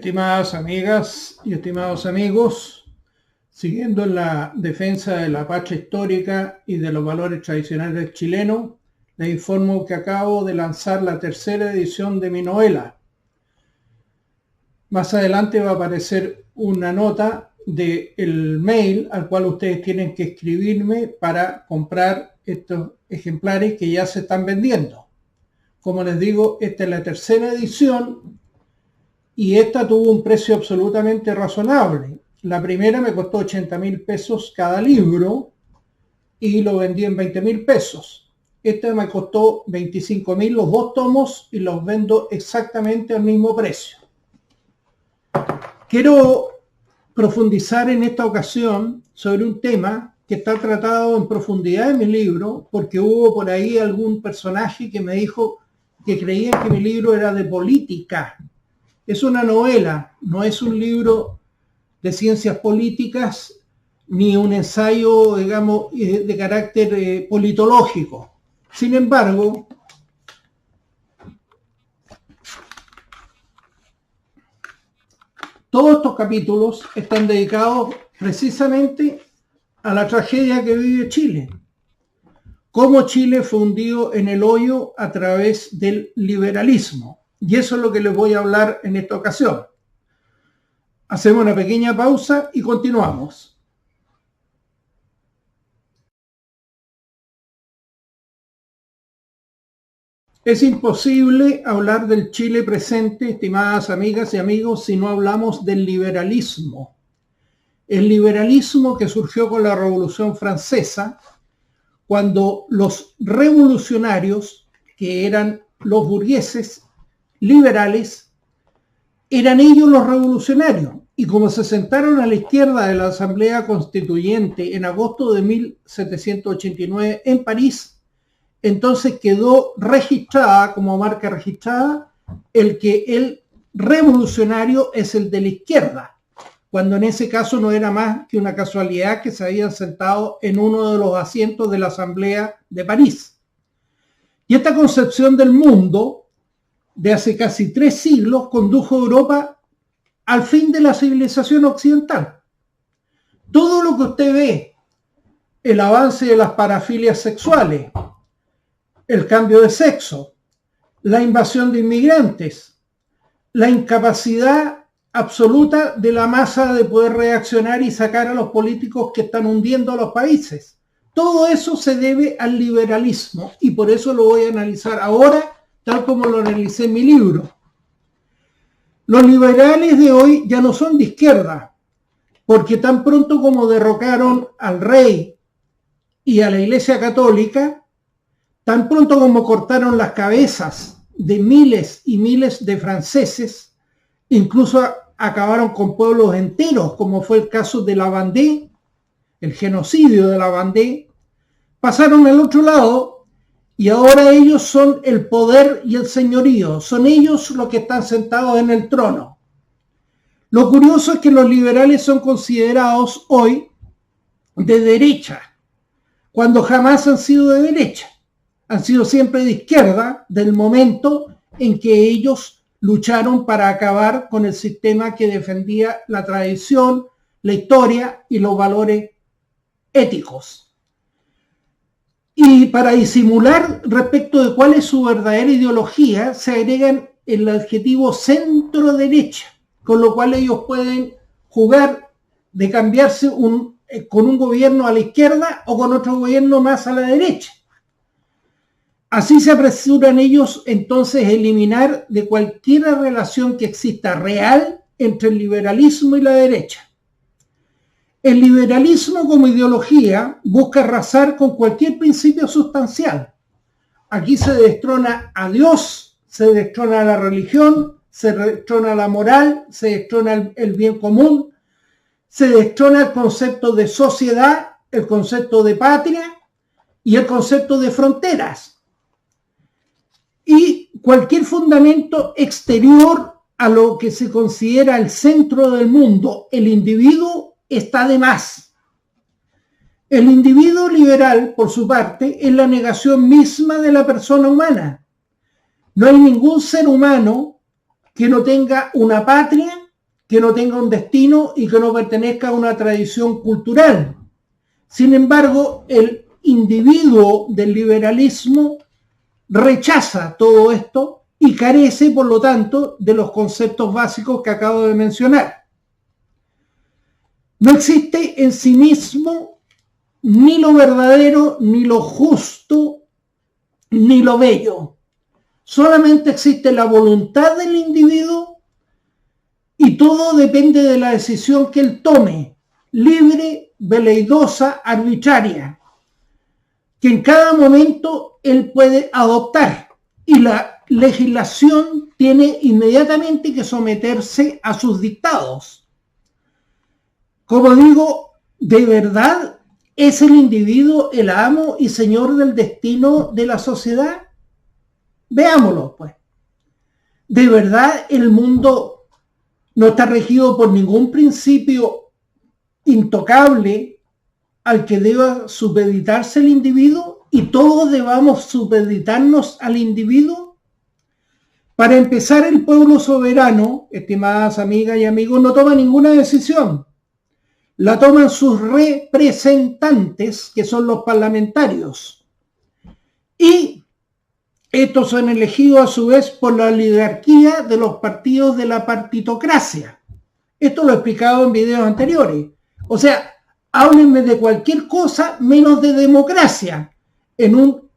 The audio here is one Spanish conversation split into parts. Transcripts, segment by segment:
Estimadas amigas y estimados amigos, siguiendo en la defensa de la patria histórica y de los valores tradicionales chilenos, les informo que acabo de lanzar la tercera edición de mi novela. Más adelante va a aparecer una nota del mail al cual ustedes tienen que escribirme para comprar estos ejemplares que ya se están vendiendo. Como les digo, esta es la tercera edición y esta tuvo un precio absolutamente razonable. La primera me costó 80.000 pesos cada libro y lo vendí en 20.000 pesos. Esta me costó 25.000 los dos tomos y los vendo exactamente al mismo precio. Quiero profundizar en esta ocasión sobre un tema que está tratado en profundidad en mi libro, porque hubo por ahí algún personaje que me dijo que creía que mi libro era de política. Es una novela, no es un libro de ciencias políticas ni un ensayo, digamos, de carácter politológico. Sin embargo, todos estos capítulos están dedicados precisamente a la tragedia que vive Chile. Cómo Chile fue hundido en el hoyo a través del liberalismo. Y eso es lo que les voy a hablar en esta ocasión. Hacemos una pequeña pausa y continuamos. Es imposible hablar del Chile presente, estimadas amigas y amigos, si no hablamos del liberalismo. El liberalismo que surgió con la Revolución Francesa, cuando los revolucionarios, que eran los burgueses liberales, eran ellos los revolucionarios. Y como se sentaron a la izquierda de la Asamblea Constituyente en agosto de 1789 en París, entonces quedó registrada como marca registrada el que el revolucionario es el de la izquierda, cuando en ese caso no era más que una casualidad que se habían sentado en uno de los asientos de la Asamblea de París. Y esta concepción del mundo de hace casi 3 siglos condujo a Europa al fin de la civilización occidental. Todo lo que usted ve, el avance de las parafilias sexuales, el cambio de sexo, la invasión de inmigrantes, la incapacidad absoluta de la masa de poder reaccionar y sacar a los políticos que están hundiendo a los países. Todo eso se debe al liberalismo y por eso lo voy a analizar ahora, tal como lo analicé en mi libro. Los liberales de hoy ya no son de izquierda, porque tan pronto como derrocaron al rey y a la Iglesia Católica, tan pronto como cortaron las cabezas de miles y miles de franceses, incluso acabaron con pueblos enteros, como fue el caso de la Vendée, el genocidio de la Vendée, pasaron al otro lado y ahora ellos son el poder y el señorío, son ellos los que están sentados en el trono. Lo curioso es que los liberales son considerados hoy de derecha, cuando jamás han sido de derecha. Han sido siempre de izquierda del momento en que ellos lucharon para acabar con el sistema que defendía la tradición, la historia y los valores éticos. Y para disimular respecto de cuál es su verdadera ideología, se agregan el adjetivo centro-derecha, con lo cual ellos pueden jugar de cambiarse con un gobierno a la izquierda o con otro gobierno más a la derecha. Así se apresuran ellos entonces a eliminar de cualquier relación que exista real entre el liberalismo y la derecha. El liberalismo como ideología busca arrasar con cualquier principio sustancial. Aquí se destrona a Dios, se destrona a la religión, se destrona la moral, se destrona el bien común, se destrona el concepto de sociedad, el concepto de patria y el concepto de fronteras. Y cualquier fundamento exterior a lo que se considera el centro del mundo, el individuo, está de más. El individuo liberal, por su parte, es la negación misma de la persona humana. No hay ningún ser humano que no tenga una patria que no tenga un destino y que no pertenezca a una tradición cultural. Sin embargo, el individuo del liberalismo rechaza todo esto y carece, por lo tanto, de los conceptos básicos que acabo de mencionar. No existe en sí mismo ni lo verdadero, ni lo justo, ni lo bello. Solamente existe la voluntad del individuo y todo depende de la decisión que él tome, libre, veleidosa, arbitraria, que en cada momento él puede adoptar, y la legislación tiene inmediatamente que someterse a sus dictados. Como digo, ¿de verdad es el individuo el amo y señor del destino de la sociedad? Veámoslo, pues. ¿De verdad el mundo no está regido por ningún principio intocable al que deba supeditarse el individuo y todos debamos supeditarnos al individuo? Para empezar, el pueblo soberano, estimadas amigas y amigos, no toma ninguna decisión. La toman sus representantes, que son los parlamentarios. Y estos son elegidos a su vez por la oligarquía de los partidos de la partitocracia. Esto lo he explicado en videos anteriores. O sea, háblenme de cualquier cosa menos de democracia en un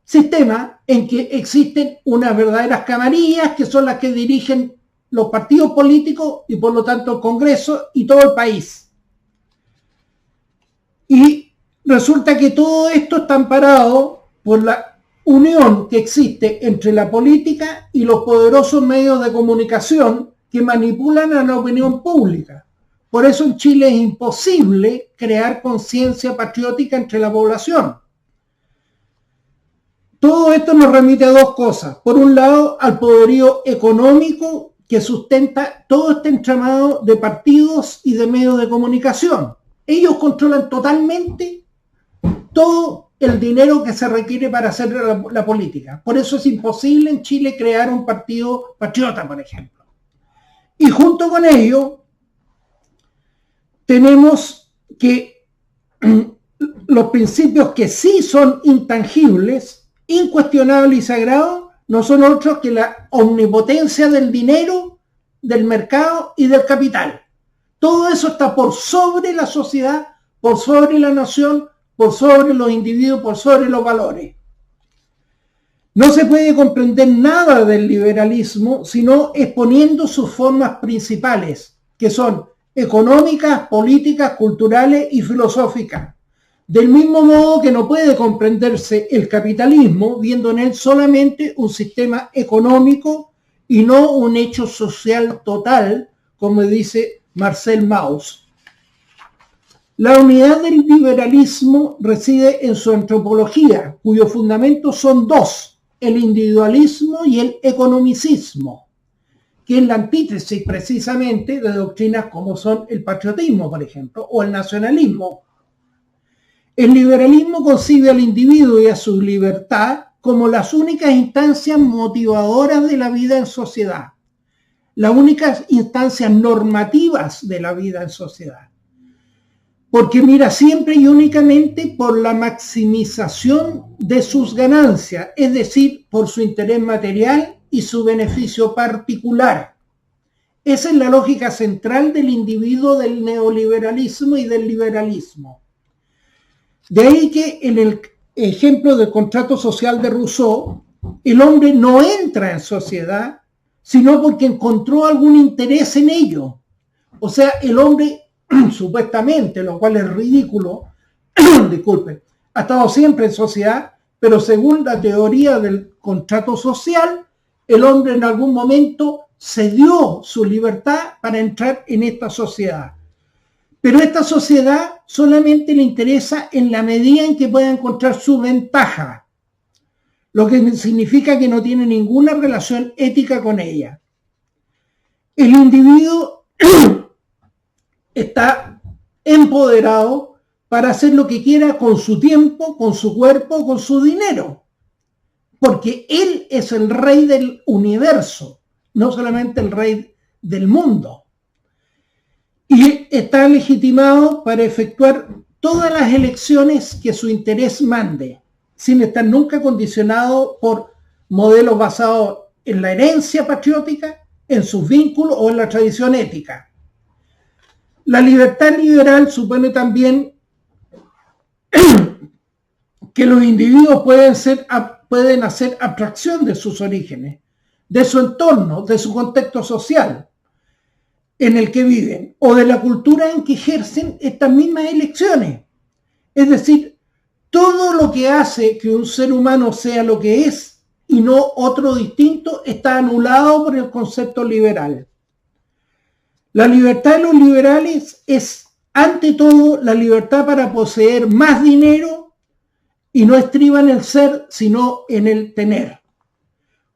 sistema en que existen unas verdaderas camarillas que son las que dirigen los partidos políticos y por lo tanto el Congreso y todo el país. Y resulta que todo esto está amparado por la unión que existe entre la política y los poderosos medios de comunicación que manipulan a la opinión pública. Por eso en Chile es imposible crear conciencia patriótica entre la población. Todo esto nos remite a dos cosas. Por un lado, al poderío económico que sustenta todo este entramado de partidos y de medios de comunicación. Ellos controlan totalmente todo el dinero que se requiere para hacer la política. Por eso es imposible en Chile crear un partido patriota, por ejemplo. Y junto con ello, tenemos que los principios que sí son intangibles, incuestionables y sagrados, no son otros que la omnipotencia del dinero, del mercado y del capital. Todo eso está por sobre la sociedad, por sobre la nación, por sobre los individuos, por sobre los valores. No se puede comprender nada del liberalismo sino exponiendo sus formas principales, que son económicas, políticas, culturales y filosóficas. Del mismo modo que no puede comprenderse el capitalismo viendo en él solamente un sistema económico y no un hecho social total, como dice Marcel Mauss. La unidad del liberalismo reside en su antropología, cuyos fundamentos son dos, el individualismo y el economicismo, que es la antítesis precisamente de doctrinas como son el patriotismo, por ejemplo, o el nacionalismo. El liberalismo concibe al individuo y a su libertad como las únicas instancias motivadoras de la vida en sociedad, las únicas instancias normativas de la vida en sociedad, porque mira siempre y únicamente por la maximización de sus ganancias, es decir, por su interés material y su beneficio particular. Esa es la lógica central del individuo, del neoliberalismo y del liberalismo. De ahí que en el ejemplo del contrato social de Rousseau, el hombre no entra en sociedad, sino porque encontró algún interés en ello. O sea, el hombre, supuestamente, lo cual es ridículo, disculpe, ha estado siempre en sociedad, pero según la teoría del contrato social, el hombre en algún momento cedió su libertad para entrar en esta sociedad. Pero esta sociedad solamente le interesa en la medida en que pueda encontrar su ventaja, lo que significa que no tiene ninguna relación ética con ella. El individuo está empoderado para hacer lo que quiera con su tiempo, con su cuerpo, con su dinero, porque él es el rey del universo, no solamente el rey del mundo. y está legitimado para efectuar todas las elecciones que su interés mande, sin estar nunca condicionado por modelos basados en la herencia patriótica, en sus vínculos o en la tradición ética. La libertad liberal supone también que los individuos pueden hacer abstracción de sus orígenes, de su entorno, de su contexto social en el que viven o de la cultura en que ejercen estas mismas elecciones. Es decir, todo lo que hace que un ser humano sea lo que es y no otro distinto está anulado por el concepto liberal. La libertad de los liberales es, ante todo, la libertad para poseer más dinero y no estriba en el ser, sino en el tener.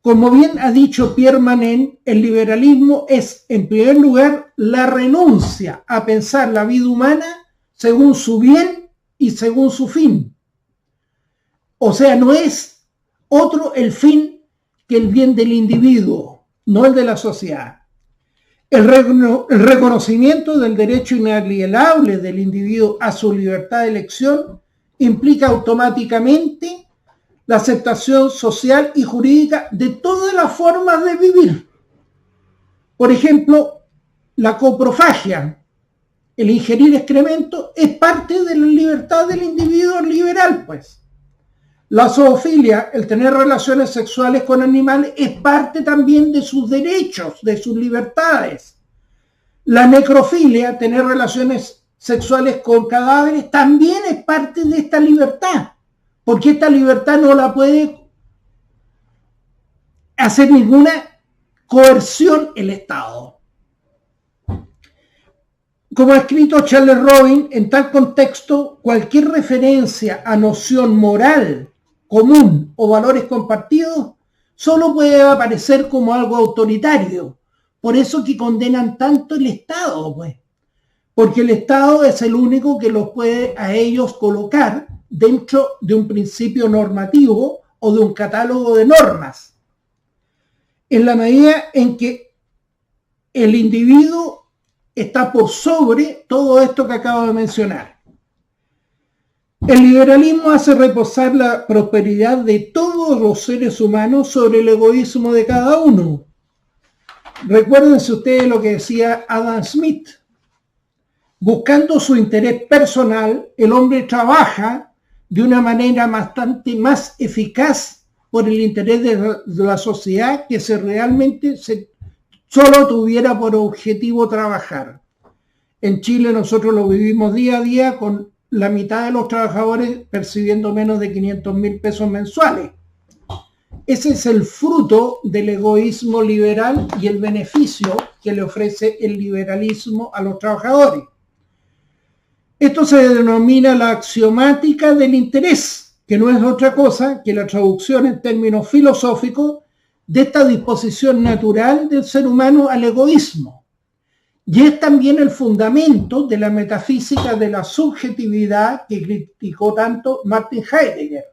Como bien ha dicho Pierre Manent, el liberalismo es, en primer lugar, la renuncia a pensar la vida humana según su bien y según su fin. O sea, no es otro el fin que el bien del individuo, no el de la sociedad. El reconocimiento del derecho inalienable del individuo a su libertad de elección implica automáticamente la aceptación social y jurídica de todas las formas de vivir. Por ejemplo, la coprofagia, el ingerir excremento, es parte de la libertad del individuo liberal, pues. La zoofilia, el tener relaciones sexuales con animales, es parte también de sus derechos, de sus libertades. La necrofilia, tener relaciones sexuales con cadáveres, también es parte de esta libertad, porque esta libertad no la puede hacer ninguna coerción el Estado. Como ha escrito Charles Robin, en tal contexto, cualquier referencia a noción moral común o valores compartidos solo puede aparecer como algo autoritario. Por eso que condenan tanto el Estado, pues. Porque el Estado es el único que los puede a ellos colocar dentro de un principio normativo o de un catálogo de normas. En la medida en que el individuo está por sobre todo esto que acabo de mencionar. El liberalismo hace reposar la prosperidad de todos los seres humanos sobre el egoísmo de cada uno. Recuérdense ustedes lo que decía Adam Smith. Buscando su interés personal, el hombre trabaja de una manera bastante más eficaz por el interés de la sociedad que si realmente solo tuviera por objetivo trabajar. En Chile nosotros lo vivimos día a día con la mitad de los trabajadores percibiendo menos de 500.000 pesos mensuales. Ese es el fruto del egoísmo liberal y el beneficio que le ofrece el liberalismo a los trabajadores. Esto se denomina la axiomática del interés, que no es otra cosa que la traducción en términos filosóficos de esta disposición natural del ser humano al egoísmo. Y es también el fundamento de la metafísica de la subjetividad que criticó tanto Martin Heidegger.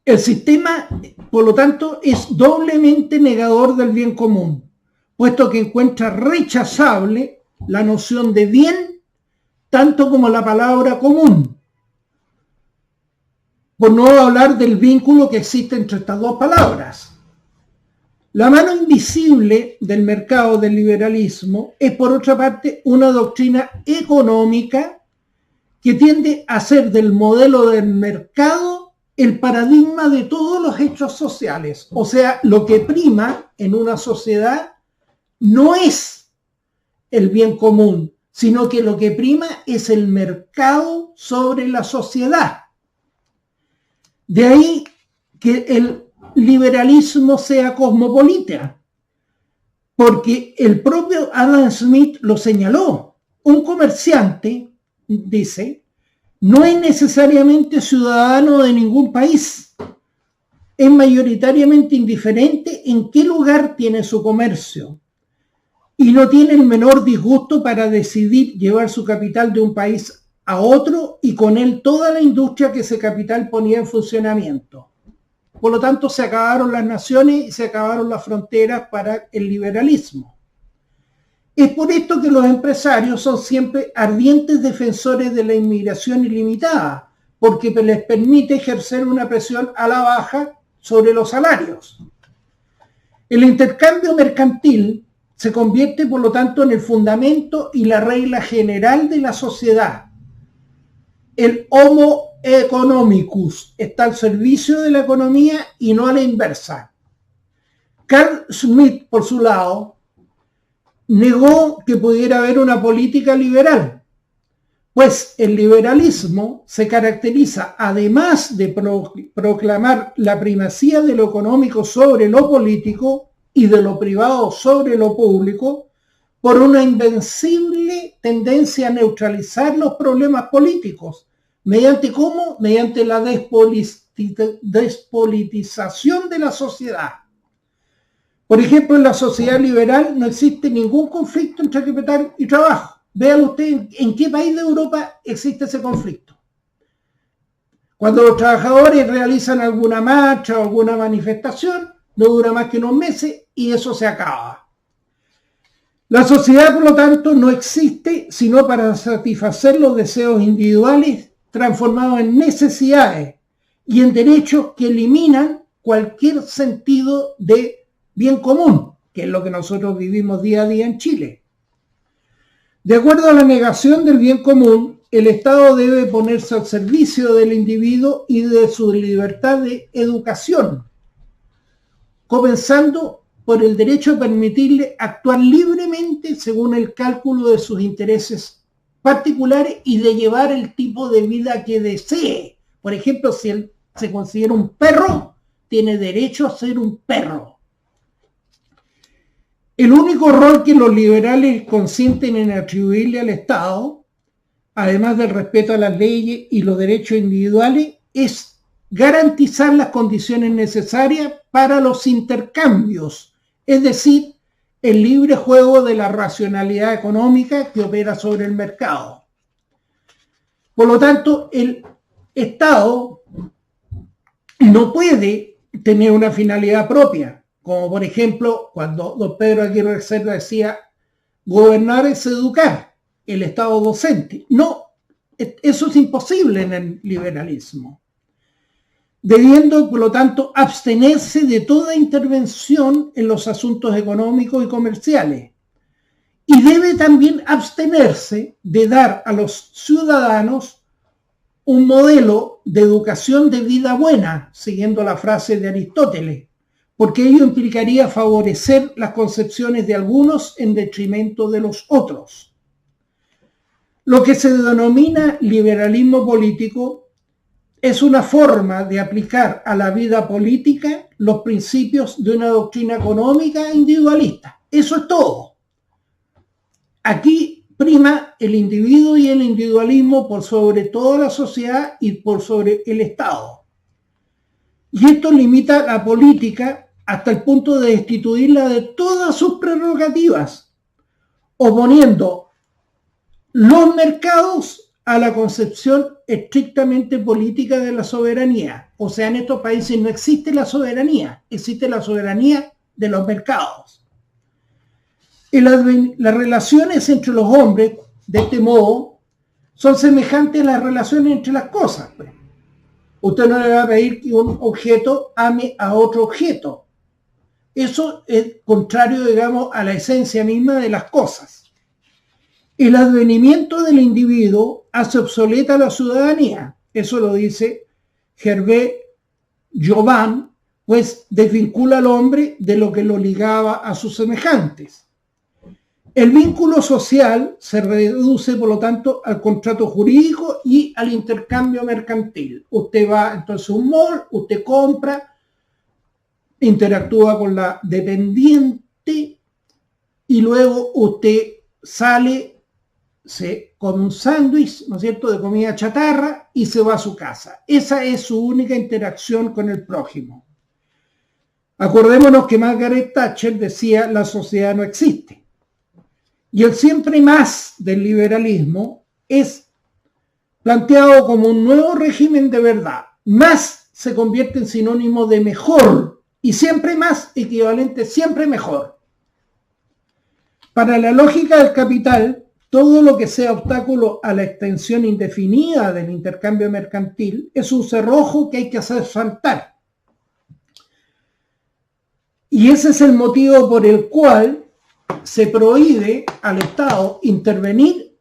El sistema, por lo tanto, es doblemente negador del bien común, puesto que encuentra rechazable la noción de bien, tanto como la palabra común, por no hablar del vínculo que existe entre estas dos palabras. La mano invisible del mercado del liberalismo es, por otra parte, una doctrina económica que tiende a hacer del modelo del mercado el paradigma de todos los hechos sociales. O sea, lo que prima en una sociedad no es el bien común, sino que lo que prima es el mercado sobre la sociedad. De ahí que el liberalismo sea cosmopolita, porque el propio Adam Smith lo señaló. Un comerciante, dice, no es necesariamente ciudadano de ningún país. Es mayoritariamente indiferente en qué lugar tiene su comercio y no tiene el menor disgusto para decidir llevar su capital de un país a otro y con él toda la industria que ese capital ponía en funcionamiento. Por lo tanto, se acabaron las naciones y se acabaron las fronteras para el liberalismo. Es por esto que los empresarios son siempre ardientes defensores de la inmigración ilimitada, porque les permite ejercer una presión a la baja sobre los salarios. El intercambio mercantil se convierte, por lo tanto, en el fundamento y la regla general de la sociedad. El homo economicus está al servicio de la economía y no a la inversa. Carl Schmitt, por su lado, negó que pudiera haber una política liberal, pues el liberalismo se caracteriza, además de proclamar la primacía de lo económico sobre lo político y de lo privado sobre lo público, por una invencible tendencia a neutralizar los problemas políticos. ¿Mediante cómo? Mediante la despolitización de la sociedad. Por ejemplo, en la sociedad liberal no existe ningún conflicto entre capital y trabajo. Vean ustedes en qué país de Europa existe ese conflicto. Cuando los trabajadores realizan alguna marcha o alguna manifestación, no dura más que unos meses y eso se acaba. La sociedad, por lo tanto, no existe sino para satisfacer los deseos individuales transformados en necesidades y en derechos que eliminan cualquier sentido de bien común, que es lo que nosotros vivimos día a día en Chile. De acuerdo a la negación del bien común, el Estado debe ponerse al servicio del individuo y de su libertad de educación, comenzando por el derecho a permitirle actuar libremente según el cálculo de sus intereses particulares y de llevar el tipo de vida que desee. Por ejemplo, si él se considera un perro, tiene derecho a ser un perro. El único rol que los liberales consienten en atribuirle al Estado, además del respeto a las leyes y los derechos individuales, es garantizar las condiciones necesarias para los intercambios, es decir, el libre juego de la racionalidad económica que opera sobre el mercado. Por lo tanto, el Estado no puede tener una finalidad propia, como por ejemplo cuando don Pedro Aguirre Cerda decía, gobernar es educar, el Estado docente. No, eso es imposible en el liberalismo. Debiendo, por lo tanto, abstenerse de toda intervención en los asuntos económicos y comerciales. Y debe también abstenerse de dar a los ciudadanos un modelo de educación de vida buena, siguiendo la frase de Aristóteles, porque ello implicaría favorecer las concepciones de algunos en detrimento de los otros. Lo que se denomina liberalismo político es una forma de aplicar a la vida política los principios de una doctrina económica individualista. Eso es todo. Aquí prima el individuo y el individualismo por sobre toda la sociedad y por sobre el Estado. Y esto limita la política hasta el punto de destituirla de todas sus prerrogativas, oponiendo los mercados a la concepción estrictamente política de la soberanía. O sea, en estos países no existe la soberanía, existe la soberanía de los mercados. Y las relaciones entre los hombres, de este modo, son semejantes a las relaciones entre las cosas. Usted no le va a pedir que un objeto ame a otro objeto. Eso es contrario, digamos, a la esencia misma de las cosas. El advenimiento del individuo hace obsoleta la ciudadanía. Eso lo dice Hervé Jobin, pues desvincula al hombre de lo que lo ligaba a sus semejantes. El vínculo social se reduce, por lo tanto, al contrato jurídico y al intercambio mercantil. Usted va entonces a un mall, usted compra, interactúa con la dependiente y luego usted sale, se come un sándwich, ¿no es cierto?, de comida chatarra y se va a su casa. Esa es su única interacción con el prójimo. Acordémonos que Margaret Thatcher decía, la sociedad no existe. Y el siempre más del liberalismo es planteado como un nuevo régimen de verdad. Más se convierte en sinónimo de mejor y siempre más equivalente siempre mejor. Para la lógica del capital, todo lo que sea obstáculo a la extensión indefinida del intercambio mercantil es un cerrojo que hay que hacer saltar. Y ese es el motivo por el cual se prohíbe al Estado intervenir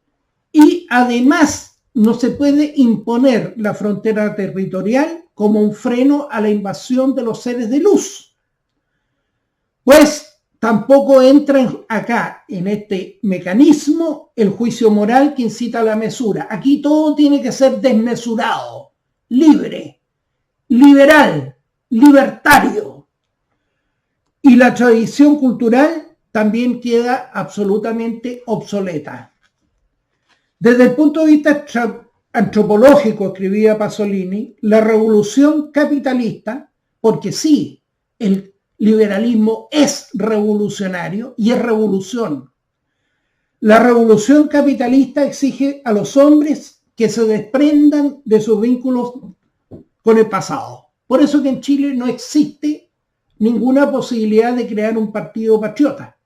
y además no se puede imponer la frontera territorial como un freno a la invasión de los seres de luz. Pues tampoco entra acá en este mecanismo el juicio moral que incita a la mesura. Aquí todo tiene que ser desmesurado, libre, liberal, libertario. Y la tradición cultural también queda absolutamente obsoleta. Desde el punto de vista antropológico, escribía Pasolini, la revolución capitalista, porque sí, el liberalismo es revolucionario y es revolución. La revolución capitalista exige a los hombres que se desprendan de sus vínculos con el pasado. Por eso que en Chile no existe ninguna posibilidad de crear un partido patriota.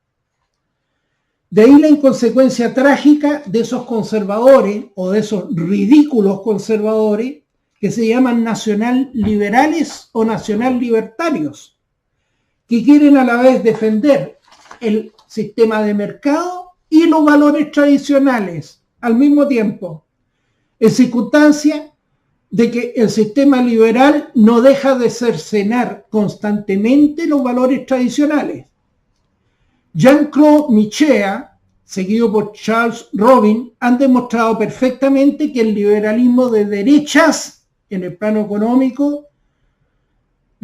De ahí la inconsecuencia trágica de esos conservadores o de esos ridículos conservadores que se llaman nacional liberales o nacional libertarios, que quieren a la vez defender el sistema de mercado y los valores tradicionales al mismo tiempo, en circunstancia de que el sistema liberal no deja de cercenar constantemente los valores tradicionales. Jean-Claude Michéa, seguido por Charles Robin, han demostrado perfectamente que el liberalismo de derechas en el plano económico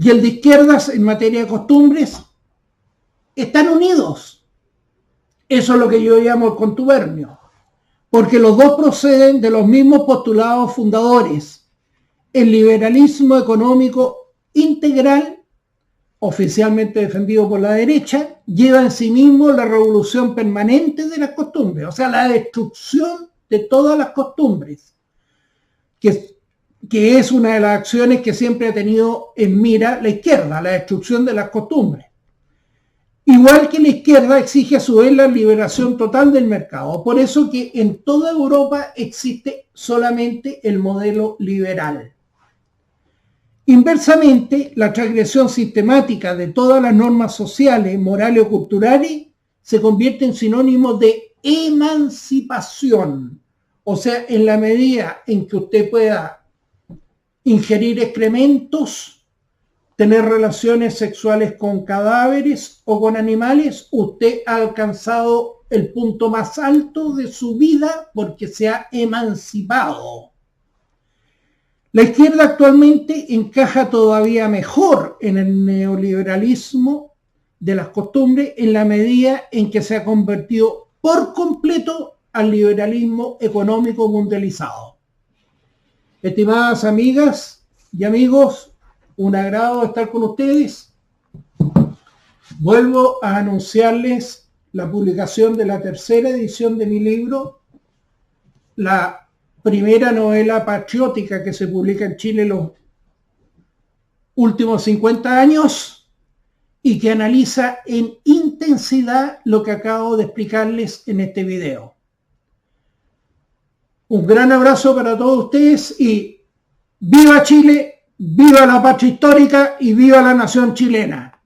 y el de izquierdas en materia de costumbres están unidos. Eso es lo que yo llamo el contubernio, porque los dos proceden de los mismos postulados fundadores. El liberalismo económico integral, oficialmente defendido por la derecha, lleva en sí mismo la revolución permanente de las costumbres, o sea, la destrucción de todas las costumbres, que es una de las acciones que siempre ha tenido en mira la izquierda, la destrucción de las costumbres. Igual que la izquierda exige a su vez la liberación total del mercado. Por eso que en toda Europa existe solamente el modelo liberal. Inversamente, la transgresión sistemática de todas las normas sociales, morales o culturales se convierte en sinónimo de emancipación. O sea, en la medida en que usted pueda ingerir excrementos, tener relaciones sexuales con cadáveres o con animales, usted ha alcanzado el punto más alto de su vida porque se ha emancipado. La izquierda actualmente encaja todavía mejor en el neoliberalismo de las costumbres en la medida en que se ha convertido por completo al liberalismo económico mundializado. Estimadas amigas y amigos, un agrado estar con ustedes. Vuelvo a anunciarles la publicación de la tercera edición de mi libro, la primera novela patriótica que se publica en Chile los últimos 50 años y que analiza en intensidad lo que acabo de explicarles en este video. Un gran abrazo para todos ustedes y ¡viva Chile! ¡Viva la patria histórica y viva la nación chilena!